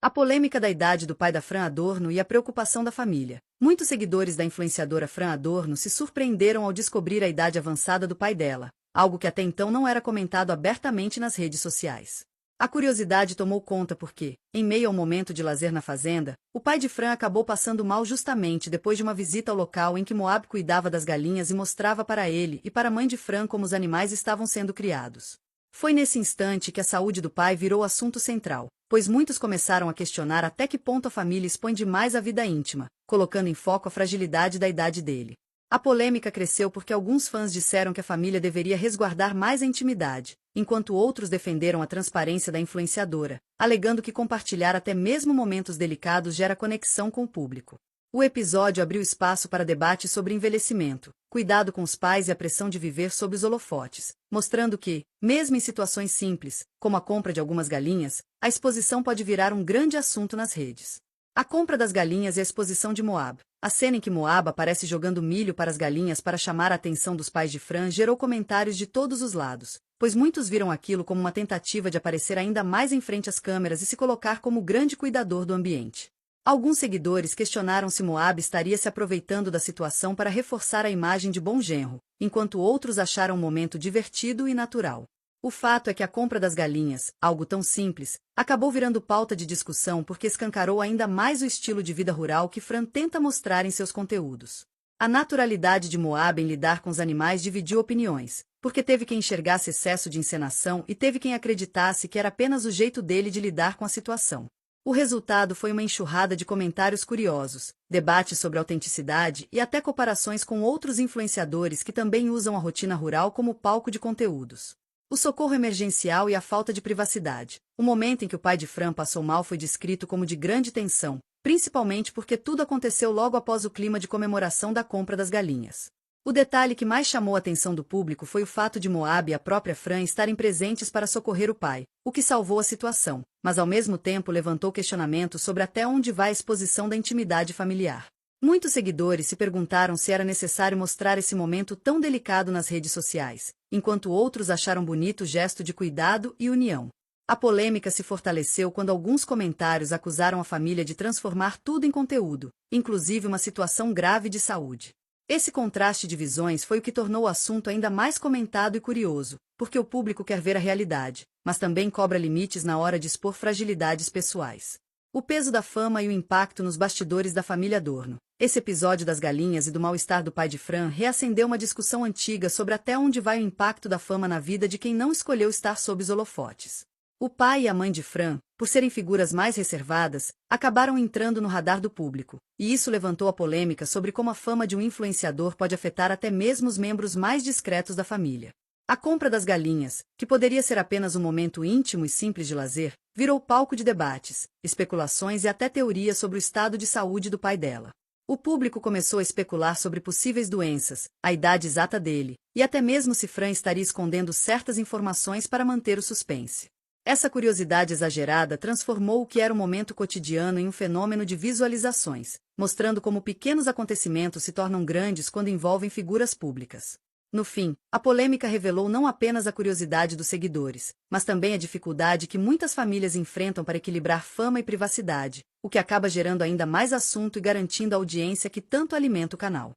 A polêmica da idade do pai da Fran Adorno e a preocupação da família. Muitos seguidores da influenciadora Fran Adorno se surpreenderam ao descobrir a idade avançada do pai dela, algo que até então não era comentado abertamente nas redes sociais. A curiosidade tomou conta porque, em meio ao momento de lazer na fazenda, o pai de Fran acabou passando mal justamente depois de uma visita ao local em que Moab cuidava das galinhas e mostrava para ele e para a mãe de Fran como os animais estavam sendo criados. Foi nesse instante que a saúde do pai virou assunto central, pois muitos começaram a questionar até que ponto a família expõe demais a vida íntima, colocando em foco a fragilidade da idade dele. A polêmica cresceu porque alguns fãs disseram que a família deveria resguardar mais a intimidade, enquanto outros defenderam a transparência da influenciadora, alegando que compartilhar até mesmo momentos delicados gera conexão com o público. O episódio abriu espaço para debate sobre envelhecimento, cuidado com os pais e a pressão de viver sob os holofotes, mostrando que, mesmo em situações simples, como a compra de algumas galinhas, a exposição pode virar um grande assunto nas redes. A compra das galinhas e a exposição de Moab. A cena em que Moab aparece jogando milho para as galinhas para chamar a atenção dos pais de Fran gerou comentários de todos os lados, pois muitos viram aquilo como uma tentativa de aparecer ainda mais em frente às câmeras e se colocar como o grande cuidador do ambiente. Alguns seguidores questionaram se Moab estaria se aproveitando da situação para reforçar a imagem de bom genro, enquanto outros acharam o momento divertido e natural. O fato é que a compra das galinhas, algo tão simples, acabou virando pauta de discussão porque escancarou ainda mais o estilo de vida rural que Fran tenta mostrar em seus conteúdos. A naturalidade de Moab em lidar com os animais dividiu opiniões, porque teve quem enxergasse excesso de encenação e teve quem acreditasse que era apenas o jeito dele de lidar com a situação. O resultado foi uma enxurrada de comentários curiosos, debates sobre autenticidade e até comparações com outros influenciadores que também usam a rotina rural como palco de conteúdos. O socorro emergencial e a falta de privacidade. O momento em que o pai de Fran passou mal foi descrito como de grande tensão, principalmente porque tudo aconteceu logo após o clima de comemoração da compra das galinhas. O detalhe que mais chamou a atenção do público foi o fato de Moab e a própria Fran estarem presentes para socorrer o pai, o que salvou a situação, mas ao mesmo tempo levantou questionamentos sobre até onde vai a exposição da intimidade familiar. Muitos seguidores se perguntaram se era necessário mostrar esse momento tão delicado nas redes sociais, enquanto outros acharam bonito o gesto de cuidado e união. A polêmica se fortaleceu quando alguns comentários acusaram a família de transformar tudo em conteúdo, inclusive uma situação grave de saúde. Esse contraste de visões foi o que tornou o assunto ainda mais comentado e curioso, porque o público quer ver a realidade, mas também cobra limites na hora de expor fragilidades pessoais. O peso da fama e o impacto nos bastidores da família Adorno. Esse episódio das galinhas e do mal-estar do pai de Fran reacendeu uma discussão antiga sobre até onde vai o impacto da fama na vida de quem não escolheu estar sob os holofotes. O pai e a mãe de Fran, por serem figuras mais reservadas, acabaram entrando no radar do público, e isso levantou a polêmica sobre como a fama de um influenciador pode afetar até mesmo os membros mais discretos da família. A compra das galinhas, que poderia ser apenas um momento íntimo e simples de lazer, virou palco de debates, especulações e até teorias sobre o estado de saúde do pai dela. O público começou a especular sobre possíveis doenças, a idade exata dele, e até mesmo se Fran estaria escondendo certas informações para manter o suspense. Essa curiosidade exagerada transformou o que era um momento cotidiano em um fenômeno de visualizações, mostrando como pequenos acontecimentos se tornam grandes quando envolvem figuras públicas. No fim, a polêmica revelou não apenas a curiosidade dos seguidores, mas também a dificuldade que muitas famílias enfrentam para equilibrar fama e privacidade, o que acaba gerando ainda mais assunto e garantindo a audiência que tanto alimenta o canal.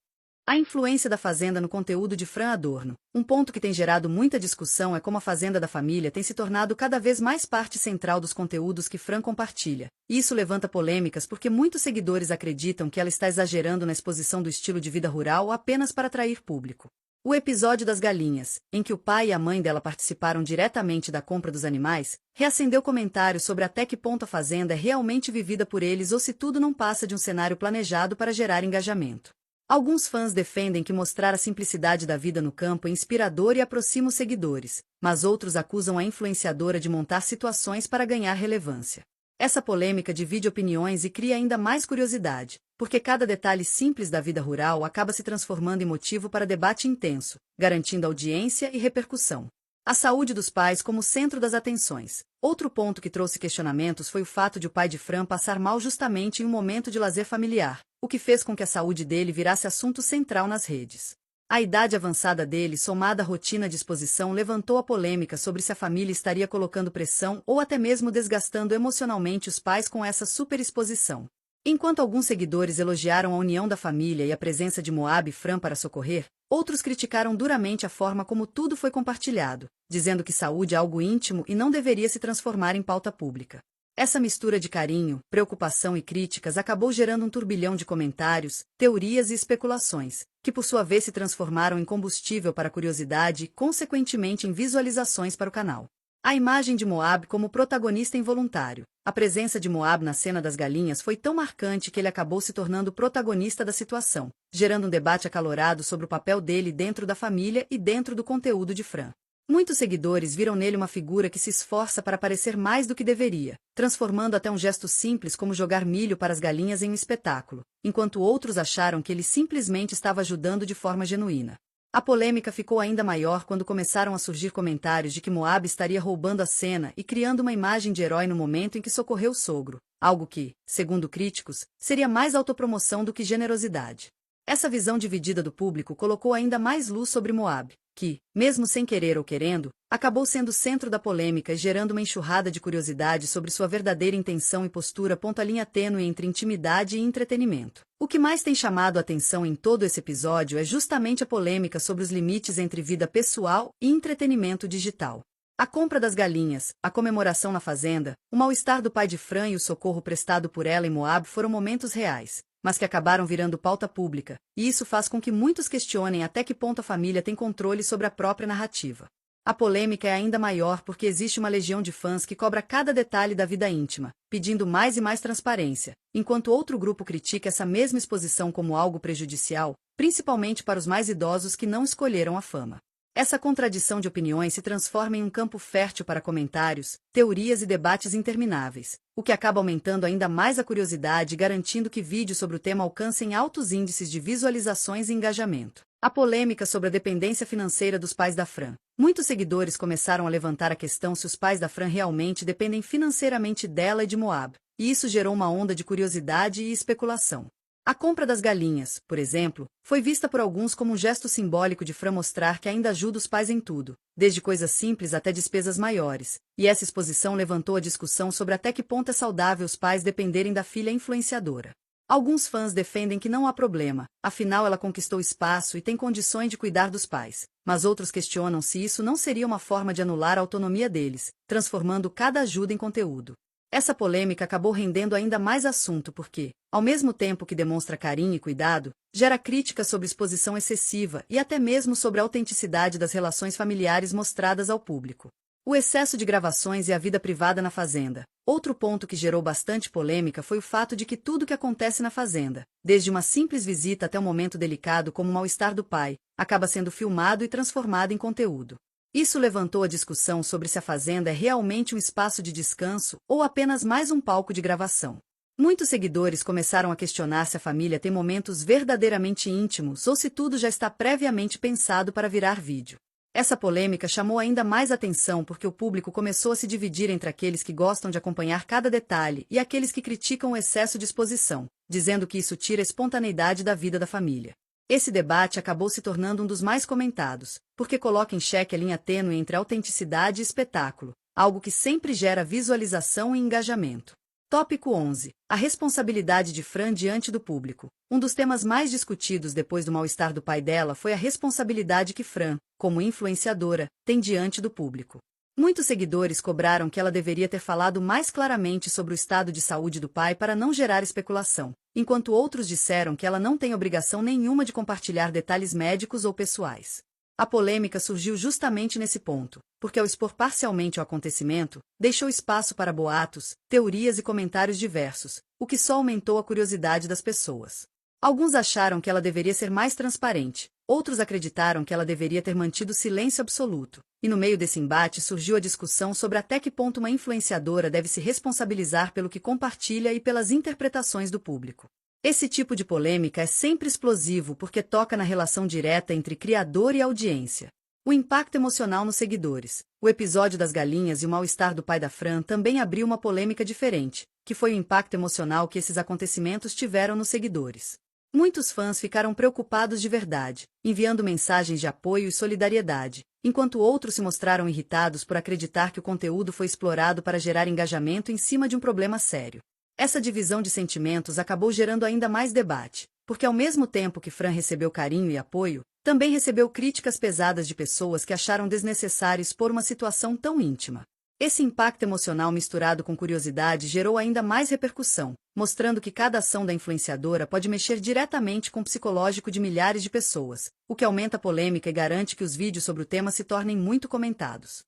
A influência da Fazenda no conteúdo de Fran Adorno. Um ponto que tem gerado muita discussão é como a Fazenda da família tem se tornado cada vez mais parte central dos conteúdos que Fran compartilha. E isso levanta polêmicas porque muitos seguidores acreditam que ela está exagerando na exposição do estilo de vida rural apenas para atrair público. O episódio das galinhas, em que o pai e a mãe dela participaram diretamente da compra dos animais, reacendeu comentários sobre até que ponto a fazenda é realmente vivida por eles ou se tudo não passa de um cenário planejado para gerar engajamento. Alguns fãs defendem que mostrar a simplicidade da vida no campo é inspirador e aproxima os seguidores, mas outros acusam a influenciadora de montar situações para ganhar relevância. Essa polêmica divide opiniões e cria ainda mais curiosidade, porque cada detalhe simples da vida rural acaba se transformando em motivo para debate intenso, garantindo audiência e repercussão. A saúde dos pais como centro das atenções. Outro ponto que trouxe questionamentos foi o fato de o pai de Fran passar mal justamente em um momento de lazer familiar, o que fez com que a saúde dele virasse assunto central nas redes. A idade avançada dele, somada à rotina de exposição, levantou a polêmica sobre se a família estaria colocando pressão ou até mesmo desgastando emocionalmente os pais com essa superexposição. Enquanto alguns seguidores elogiaram a união da família e a presença de Moab e Fran para socorrer, outros criticaram duramente a forma como tudo foi compartilhado, dizendo que saúde é algo íntimo e não deveria se transformar em pauta pública. Essa mistura de carinho, preocupação e críticas acabou gerando um turbilhão de comentários, teorias e especulações, que por sua vez se transformaram em combustível para a curiosidade e, consequentemente, em visualizações para o canal. A imagem de Moab como protagonista involuntário. A presença de Moab na cena das galinhas foi tão marcante que ele acabou se tornando o protagonista da situação, gerando um debate acalorado sobre o papel dele dentro da família e dentro do conteúdo de Fran. Muitos seguidores viram nele uma figura que se esforça para parecer mais do que deveria, transformando até um gesto simples como jogar milho para as galinhas em um espetáculo, enquanto outros acharam que ele simplesmente estava ajudando de forma genuína. A polêmica ficou ainda maior quando começaram a surgir comentários de que Moab estaria roubando a cena e criando uma imagem de herói no momento em que socorreu o sogro, algo que, segundo críticos, seria mais autopromoção do que generosidade. Essa visão dividida do público colocou ainda mais luz sobre Moab, que, mesmo sem querer ou querendo, acabou sendo o centro da polêmica e gerando uma enxurrada de curiosidade sobre sua verdadeira intenção e postura. A linha tênue entre intimidade e entretenimento. O que mais tem chamado a atenção em todo esse episódio é justamente a polêmica sobre os limites entre vida pessoal e entretenimento digital. A compra das galinhas, a comemoração na fazenda, o mal-estar do pai de Fran e o socorro prestado por ela em Moab foram momentos reais, mas que acabaram virando pauta pública, e isso faz com que muitos questionem até que ponto a família tem controle sobre a própria narrativa. A polêmica é ainda maior porque existe uma legião de fãs que cobra cada detalhe da vida íntima, pedindo mais e mais transparência, enquanto outro grupo critica essa mesma exposição como algo prejudicial, principalmente para os mais idosos que não escolheram a fama. Essa contradição de opiniões se transforma em um campo fértil para comentários, teorias e debates intermináveis, o que acaba aumentando ainda mais a curiosidade e garantindo que vídeos sobre o tema alcancem altos índices de visualizações e engajamento. A polêmica sobre a dependência financeira dos pais da Fran. Muitos seguidores começaram a levantar a questão se os pais da Fran realmente dependem financeiramente dela e de Moab, e isso gerou uma onda de curiosidade e especulação. A compra das galinhas, por exemplo, foi vista por alguns como um gesto simbólico de Fran mostrar que ainda ajuda os pais em tudo, desde coisas simples até despesas maiores, e essa exposição levantou a discussão sobre até que ponto é saudável os pais dependerem da filha influenciadora. Alguns fãs defendem que não há problema, afinal ela conquistou espaço e tem condições de cuidar dos pais, mas outros questionam se isso não seria uma forma de anular a autonomia deles, transformando cada ajuda em conteúdo. Essa polêmica acabou rendendo ainda mais assunto porque, ao mesmo tempo que demonstra carinho e cuidado, gera críticas sobre exposição excessiva e até mesmo sobre a autenticidade das relações familiares mostradas ao público. O excesso de gravações e a vida privada na fazenda. Outro ponto que gerou bastante polêmica foi o fato de que tudo que acontece na fazenda, desde uma simples visita até um momento delicado como o mal-estar do pai, acaba sendo filmado e transformado em conteúdo. Isso levantou a discussão sobre se a fazenda é realmente um espaço de descanso ou apenas mais um palco de gravação. Muitos seguidores começaram a questionar se a família tem momentos verdadeiramente íntimos ou se tudo já está previamente pensado para virar vídeo. Essa polêmica chamou ainda mais atenção porque o público começou a se dividir entre aqueles que gostam de acompanhar cada detalhe e aqueles que criticam o excesso de exposição, dizendo que isso tira a espontaneidade da vida da família. Esse debate acabou se tornando um dos mais comentados, porque coloca em xeque a linha tênue entre autenticidade e espetáculo, algo que sempre gera visualização e engajamento. Tópico 11. A responsabilidade de Fran diante do público. Um dos temas mais discutidos depois do mal-estar do pai dela foi a responsabilidade que Fran, como influenciadora, tem diante do público. Muitos seguidores cobraram que ela deveria ter falado mais claramente sobre o estado de saúde do pai para não gerar especulação, enquanto outros disseram que ela não tem obrigação nenhuma de compartilhar detalhes médicos ou pessoais. A polêmica surgiu justamente nesse ponto, porque ao expor parcialmente o acontecimento, deixou espaço para boatos, teorias e comentários diversos, o que só aumentou a curiosidade das pessoas. Alguns acharam que ela deveria ser mais transparente, outros acreditaram que ela deveria ter mantido silêncio absoluto, e no meio desse embate surgiu a discussão sobre até que ponto uma influenciadora deve se responsabilizar pelo que compartilha e pelas interpretações do público. Esse tipo de polêmica é sempre explosivo porque toca na relação direta entre criador e audiência. O impacto emocional nos seguidores. O episódio das galinhas e o mal-estar do pai da Fran também abriu uma polêmica diferente, que foi o impacto emocional que esses acontecimentos tiveram nos seguidores. Muitos fãs ficaram preocupados de verdade, enviando mensagens de apoio e solidariedade, enquanto outros se mostraram irritados por acreditar que o conteúdo foi explorado para gerar engajamento em cima de um problema sério. Essa divisão de sentimentos acabou gerando ainda mais debate, porque ao mesmo tempo que Fran recebeu carinho e apoio, também recebeu críticas pesadas de pessoas que acharam desnecessário expor uma situação tão íntima. Esse impacto emocional misturado com curiosidade gerou ainda mais repercussão, mostrando que cada ação da influenciadora pode mexer diretamente com o psicológico de milhares de pessoas, o que aumenta a polêmica e garante que os vídeos sobre o tema se tornem muito comentados.